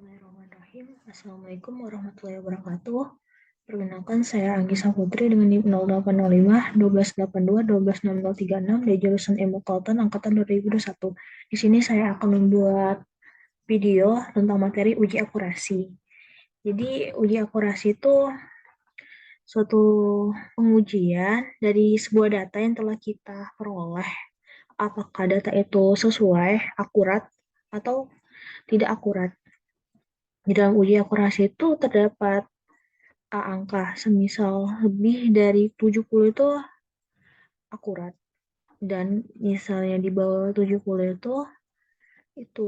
Bismillahirrahmanirrahim. Assalamualaikum warahmatullahi wabarakatuh. Perkenalkan, saya Anggisa Putri dengan NIM 0805 1282 126036 dari jurusan Ilmu Kelautan angkatan 2021. Di sini saya akan membuat video tentang materi uji akurasi. Jadi, uji akurasi itu suatu pengujian dari sebuah data yang telah kita peroleh. Apakah data itu sesuai, akurat, atau tidak akurat. Di dalam uji akurasi itu terdapat angka, semisal lebih dari 70 itu akurat. Dan misalnya di bawah 70 itu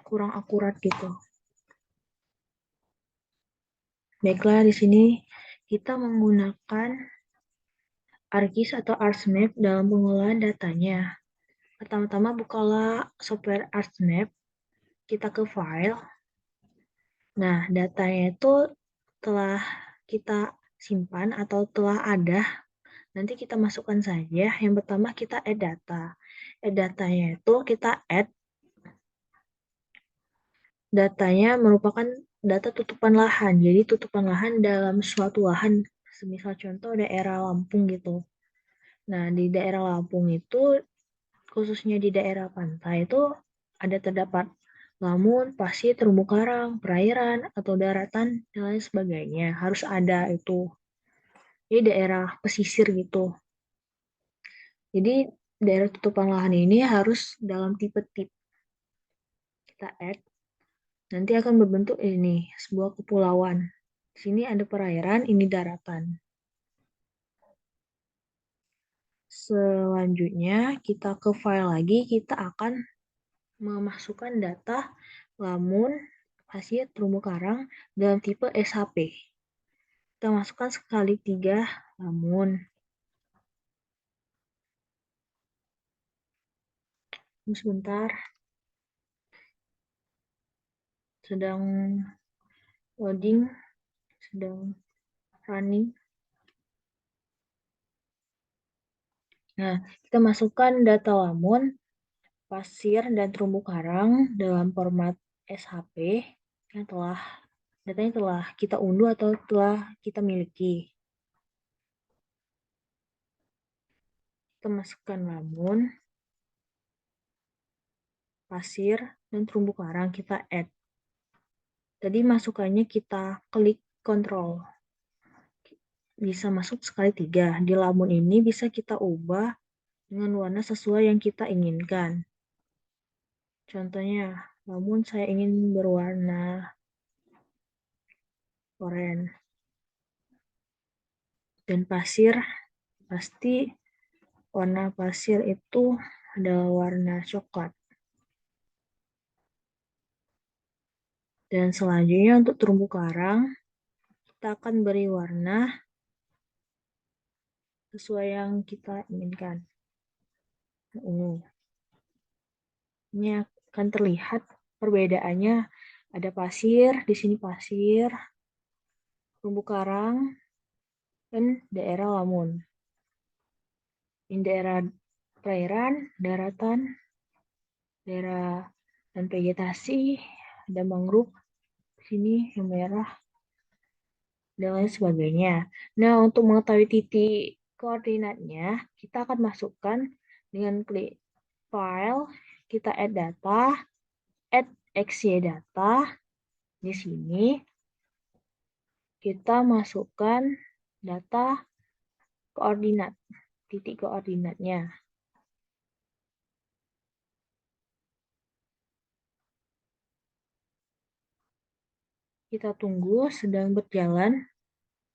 kurang akurat gitu. Baiklah, di sini kita menggunakan ArcGIS atau ArcMap dalam pengolahan datanya. Pertama-tama bukalah software ArcMap, kita ke file. Nah, datanya itu telah kita simpan atau telah ada. Nanti kita masukkan saja. Yang pertama kita add data. Add datanya itu kita add datanya merupakan data tutupan lahan. Jadi tutupan lahan dalam suatu lahan. Semisal contoh daerah Lampung gitu. Nah, di daerah Lampung itu, khususnya di daerah pantai itu ada terdapat lamun, pasir, terumbu karang, perairan, atau daratan, dan lain sebagainya. Harus ada itu. Jadi daerah pesisir gitu. Jadi daerah tutupan lahan ini harus dalam tipe tip. Kita add, nanti akan berbentuk ini, sebuah kepulauan. Di sini ada perairan, ini daratan. Selanjutnya kita ke file lagi, kita akan memasukkan data lamun, pasir, terumbu karang dalam tipe SHP. Kita masukkan sekali 3 lamun. Sebentar, sedang loading, sedang running. Nah, kita masukkan data lamun, pasir, dan terumbu karang dalam format SHP yang datanya telah kita unduh atau telah kita miliki. Kita masukkan lamun, pasir, dan terumbu karang, kita add. Tadi masukannya kita klik kontrol. Bisa masuk sekali 3. Di lamun ini bisa kita ubah dengan warna sesuai yang kita inginkan. Contohnya, lamun saya ingin berwarna oranye. Dan pasir, pasti warna pasir itu adalah warna coklat. Dan selanjutnya untuk terumbu karang, kita akan beri warna sesuai yang kita inginkan. Ungu. Ini akan terlihat perbedaannya. Ada pasir, di sini pasir, terumbu karang, dan daerah lamun. Ini daerah perairan, daratan, daerah dan vegetasi, ada mangrove, sini yang merah, dan lain sebagainya. Nah, untuk mengetahui titik koordinatnya, kita akan masukkan dengan klik file, kita add data, add XY data. Di sini kita masukkan data koordinat, titik koordinatnya. Kita tunggu, sedang berjalan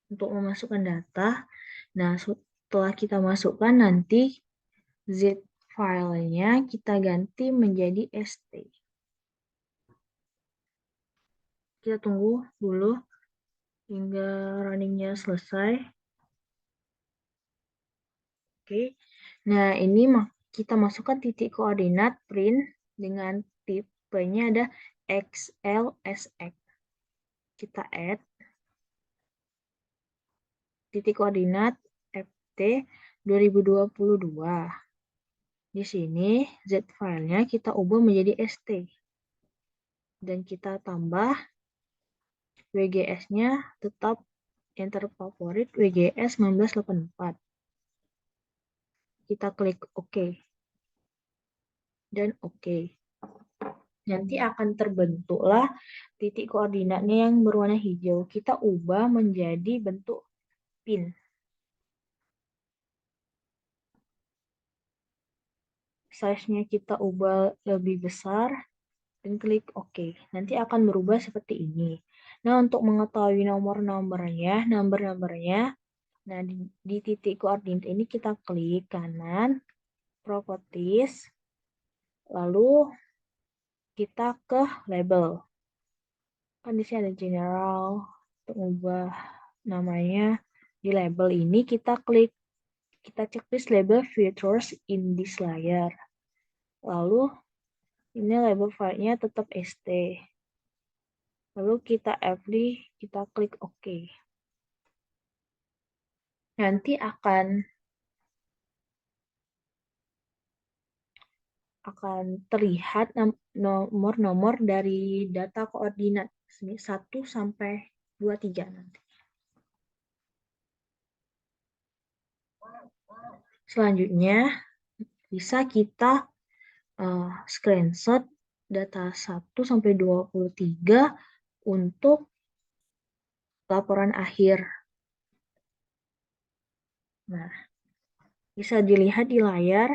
untuk memasukkan data. Nah, setelah kita masukkan, nanti zip filenya kita ganti menjadi ST. Kita tunggu dulu hingga runningnya selesai. Oke. Nah, ini kita masukkan titik koordinat print dengan tipenya ada XLSX. Kita add titik koordinat FT 2022. Di sini Z filenya kita ubah menjadi ST. dan kita tambah WGS-nya tetap yang terfavorit WGS 1984. Kita klik OK dan OK. Nanti akan terbentuklah titik koordinatnya yang berwarna hijau. Kita ubah menjadi bentuk pin. Size-nya kita ubah lebih besar dan klik OK. Nanti akan berubah seperti ini. Nah, untuk mengetahui nomor-nomornya, nah di titik koordinat ini kita klik kanan, properties, lalu kita ke label. Kan di sini ada general, untuk ubah namanya di label ini kita klik, kita checklist label features in this layer. Lalu ini label filenya tetap st. Lalu kita apply, kita klik OK. Nanti akan terlihat nomor-nomor dari data koordinat 1 sampai 23 nanti. Selanjutnya bisa kita screenshot data 1 sampai 23 untuk laporan akhir. Nah, bisa dilihat di layar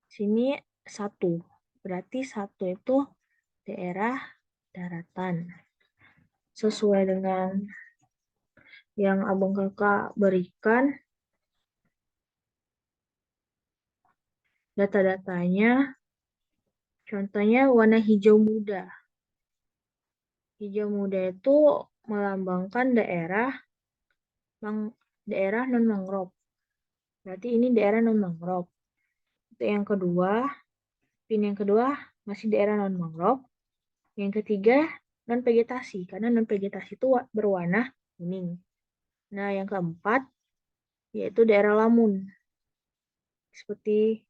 sini 1. Berarti 1 itu daerah daratan. Sesuai dengan yang abang kakak berikan, data-datanya contohnya warna hijau muda. Hijau muda itu melambangkan daerah non-mangrove. Berarti ini daerah non-mangrove. Untuk yang kedua, pin yang kedua masih daerah non-mangrove. Yang ketiga, non-vegetasi. Karena non-vegetasi itu berwarna kuning. Nah, yang keempat, yaitu daerah lamun. Seperti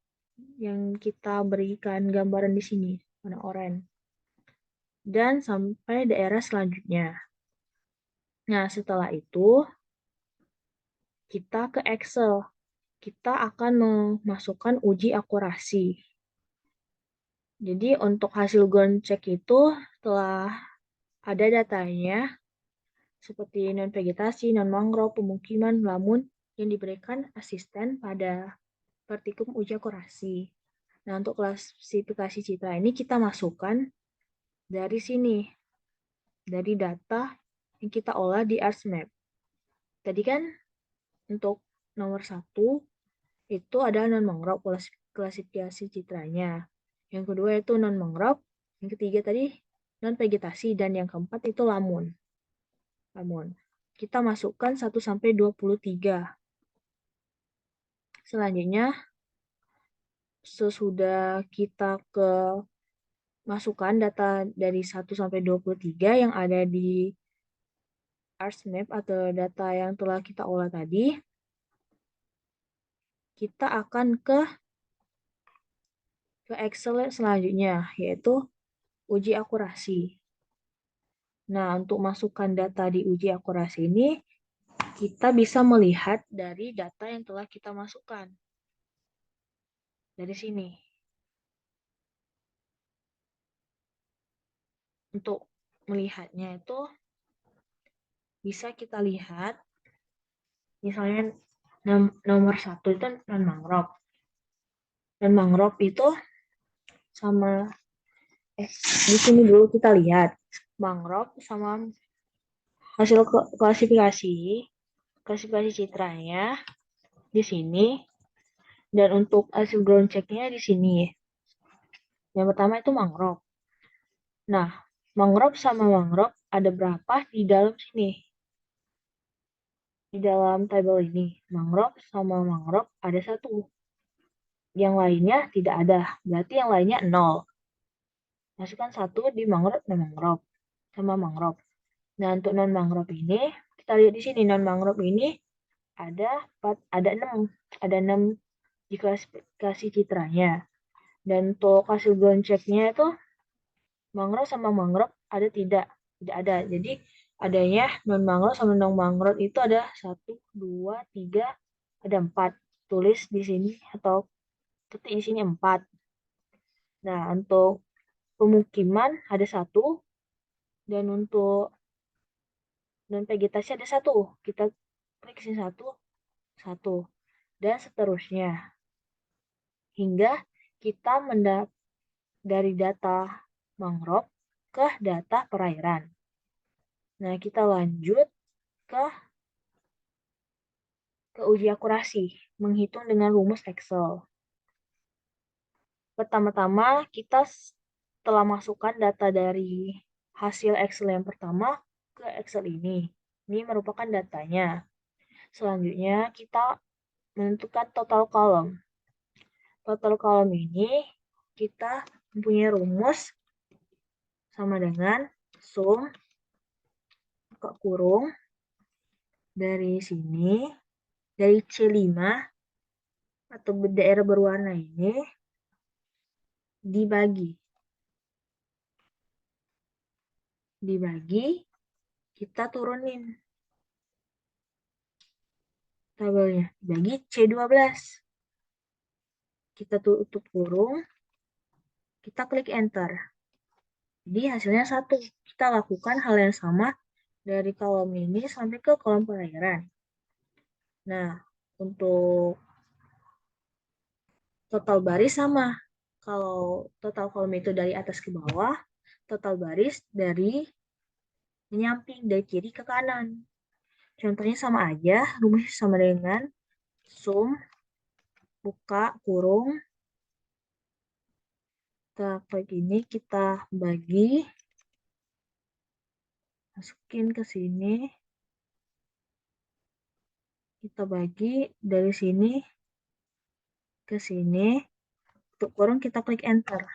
yang kita berikan gambaran di sini, warna oranye. Dan sampai daerah selanjutnya. Nah, setelah itu, kita ke Excel. Kita akan memasukkan uji akurasi. Jadi, untuk hasil ground check itu, setelah ada datanya, seperti non-vegetasi, non-mangrove, pemukiman, lamun, yang diberikan asisten pada praktikum uji akurasi. Nah, untuk klasifikasi citra ini kita masukkan dari sini, dari data yang kita olah di ArcMap. Tadi kan untuk nomor 1 itu ada non-mangrove klasifikasi citranya. Yang kedua itu non-mangrove, yang ketiga tadi non-vegetasi, dan yang keempat itu lamun. Kita masukkan 1 sampai 23. Selanjutnya, sesudah kita masukkan data dari 1 sampai 23 yang ada di ArcMap atau data yang telah kita olah tadi, kita akan ke Excel selanjutnya, yaitu uji akurasi. Nah, untuk masukkan data di uji akurasi ini, kita bisa melihat dari data yang telah kita masukkan. Dari sini. Untuk melihatnya itu, bisa kita lihat, misalnya nomor 1 itu non-mangrove. Non-mangrove itu sama, di sini dulu kita lihat. Mangrove sama hasil klasifikasi citranya di sini, dan untuk hasil ground check-nya di sini. Yang pertama itu mangrove. Nah, mangrove sama mangrove ada berapa di dalam sini? Di dalam tabel ini, mangrove sama mangrove ada 1. Yang lainnya tidak ada, berarti yang lainnya 0. Masukkan 1 di mangrove dan mangrove sama mangrove. Nah, untuk non-mangrove ini, kita lihat di sini, non-mangrove ini ada 6 di klasifikasi citranya. Dan untuk hasil ground check-nya itu mangrove sama mangrove ada tidak? Tidak ada. Jadi adanya non-mangrove sama non-mangrove itu ada 1, 2, 3, ada 4. Tulis di sini atau ketik di sini 4. Nah, untuk pemukiman ada 1, dan untuk non-vegetasi ada 1. Kita klik sini 1, 1, dan seterusnya. Hingga kita dari data mangrove ke data perairan. Nah, kita lanjut ke uji akurasi, menghitung dengan rumus Excel. Pertama-tama, kita telah masukkan data dari hasil Excel yang pertama ke Excel ini. Ini merupakan datanya. Selanjutnya, kita menentukan total column. Total column ini kita mempunyai rumus sama dengan sum buka kurung dari sini, dari C5 atau daerah berwarna ini dibagi, kita turunin tabelnya, dibagi C12. Kita tutup kurung, kita klik enter. Jadi hasilnya 1. Kita lakukan hal yang sama dari kolom ini sampai ke kolom perairan. Nah, untuk total baris sama. Kalau total kolom itu dari atas ke bawah, total baris dari menyamping, dari kiri ke kanan. Contohnya sama aja, rumusnya sama dengan sum, buka, kurung. Kita klik ini, kita bagi, masukin ke sini. Kita bagi dari sini ke sini. Untuk kurung kita klik enter.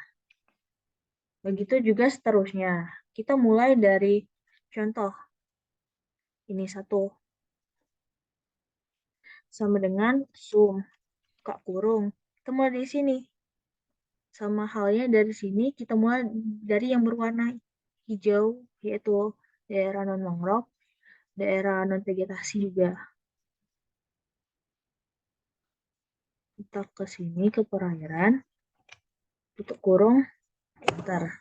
Begitu juga seterusnya. Kita mulai dari contoh. Ini 1. Sama dengan sum, buka kurung. Kita mulai dari sini. Sama halnya dari sini, kita mulai dari yang berwarna hijau, yaitu daerah non-mangrove, daerah non-vegetasi juga. Kita ke sini, ke perairan, tutup kurung, enter.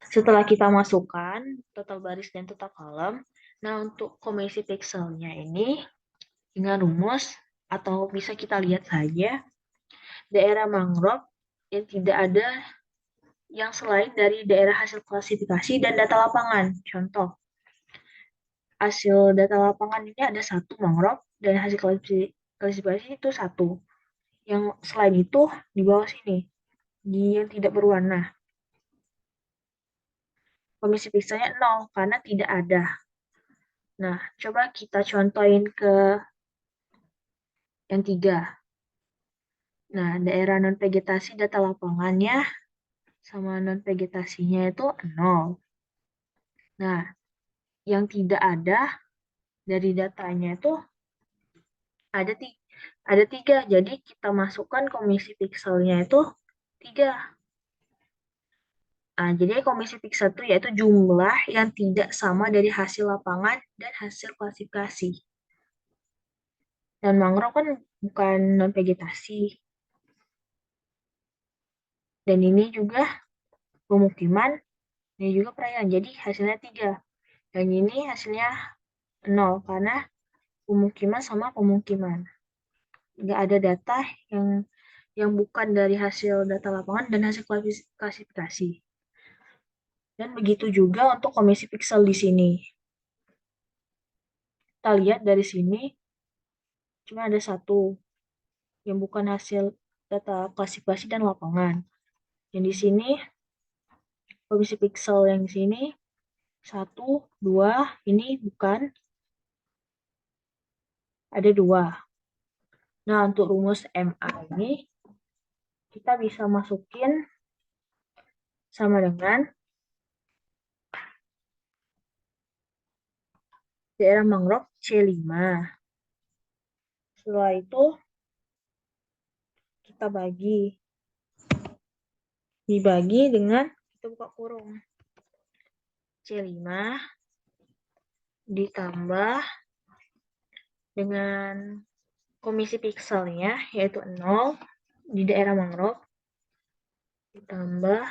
Setelah kita masukkan total baris dan total kolom, nah untuk komisi pixelnya ini dengan rumus atau bisa kita lihat saja daerah mangrove yang tidak ada yang selain dari daerah hasil klasifikasi dan data lapangan. Contoh, hasil data lapangan ini ada 1 mangrove dan hasil klasifikasi itu 1. Yang selain itu di bawah sini, di yang tidak berwarna. Komisi pixelnya 0 karena tidak ada. Nah, coba kita contohin ke yang 3. Nah, daerah non-vegetasi data lapangannya sama non-vegetasinya itu 0. Nah, yang tidak ada dari datanya itu ada 3. Jadi kita masukkan komisi pixelnya itu 3. Nah, jadi komisi pixel itu yaitu jumlah yang tidak sama dari hasil lapangan dan hasil klasifikasi. Dan mangrove kan bukan non-vegetasi. Dan ini juga pemukiman, ini juga perairan. Jadi hasilnya 3. Dan ini hasilnya 0 karena pemukiman sama pemukiman. Nggak ada data yang bukan dari hasil data lapangan dan hasil klasifikasi. Dan begitu juga untuk komisi pixel di sini. Kita lihat dari sini, cuma ada 1 yang bukan hasil data klasifikasi dan lapangan. Yang di sini, komisi pixel yang di sini, 1, 2, ini bukan, ada 2. Nah, untuk rumus MA ini, kita bisa masukin sama dengan daerah mangrove C5. Setelah itu, kita dibagi dengan Kita buka kurung. C5 ditambah dengan komisi pikselnya, yaitu 0 di daerah mangrove, ditambah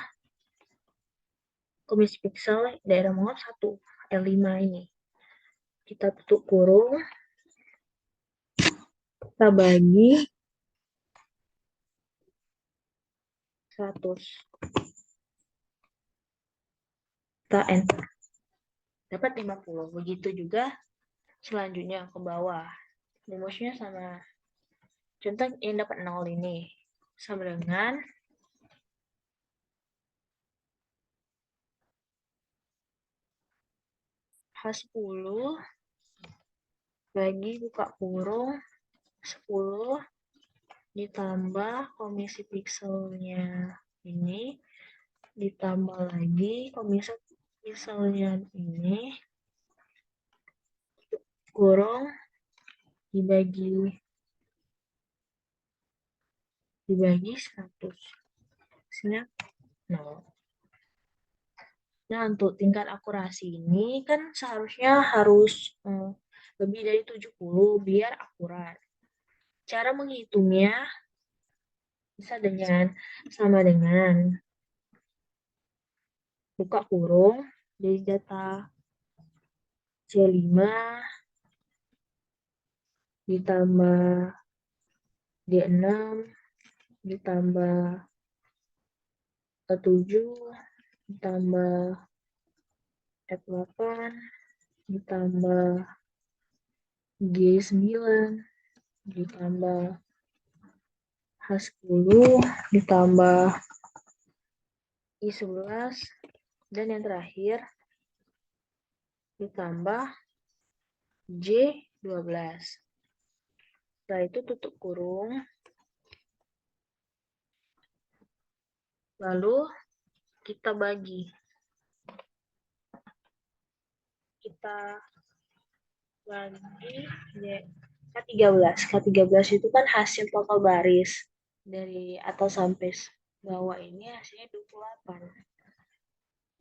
komisi piksel daerah mangrove 1, L5 ini. Kita tutup kurung, kita bagi 100. Kita enter. Dapat 50. Begitu juga selanjutnya ke bawah. Rumusnya sama. Contoh yang dapat 0 ini sama dengan H10 bagi buka kurung 10 ditambah komisi pikselnya ini ditambah lagi komisi pikselnya ini kurung dibagi 100. Hasilnya 0. Nah, untuk tingkat akurasi ini kan seharusnya harus lebih dari 70 biar akurat. Cara menghitungnya bisa sama dengan buka kurung dari data C5 ditambah D6 ditambah K7 ditambah F8 ditambah G9 ditambah H10 ditambah I11 dan yang terakhir ditambah J12. Setelah itu tutup kurung. Lalu kita bagi. Kita bagi K13. K13 itu kan hasil total baris. Dari atas sampai bawah ini hasilnya 28.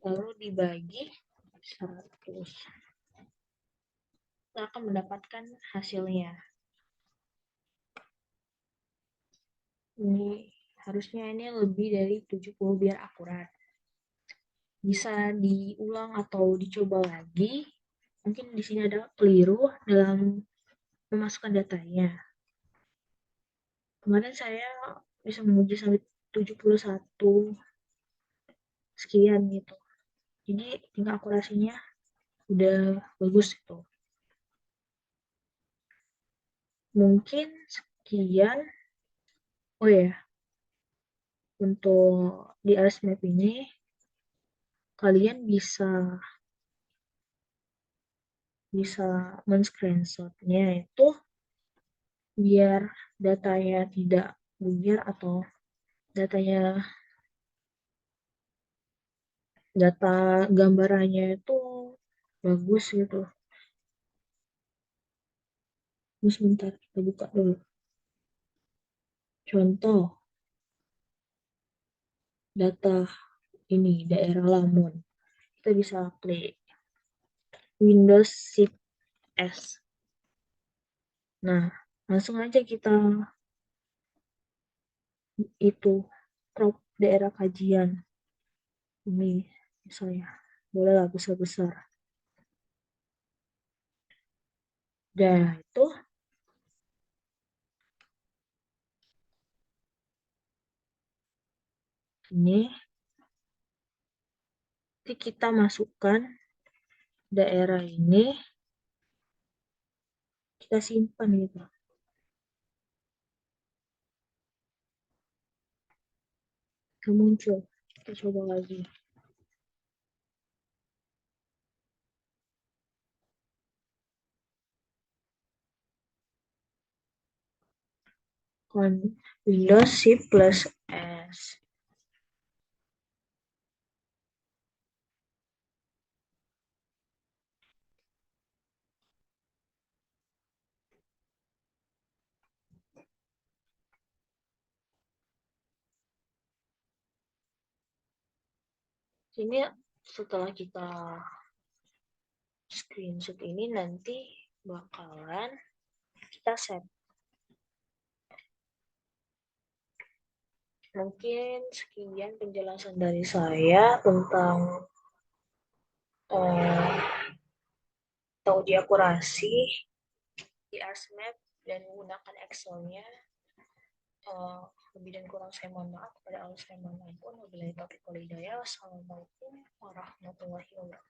Lalu dibagi 100. Kita akan mendapatkan hasilnya. Ini harusnya ini lebih dari 70 biar akurat. Bisa diulang atau dicoba lagi. Mungkin di sini ada keliru dalam memasukkan datanya. Kemarin saya bisa menguji sampai 71 sekian gitu. Jadi tingkat akurasinya udah bagus itu. Mungkin sekian. Oh ya, untuk di ASMAP ini kalian bisa men-screenshotnya itu biar datanya tidak buyar atau data gambarannya itu bagus gitu. Ini sebentar kita buka dulu. Contoh data ini daerah Lamun. Kita bisa klik Windows Shift S. Nah, langsung aja kita itu crop daerah kajian. Ini misalnya bolehlah besar-besar. Nah, itu ini kita masukkan daerah ini, kita simpan gitu. Kita muncul, kita coba lagi. Windows Shift plus S. Ini setelah kita screenshot ini nanti bakalan kita save. Mungkin sekian penjelasan dari saya tentang uji akurasi di ArcMap dan menggunakan Excel-nya. Lebih dan kurang saya mohon maaf, kepada Allah saya mohon ampun. Wabillahi taufiq wal hidayah. Wassalamualaikum warahmatullahi wabarakatuh.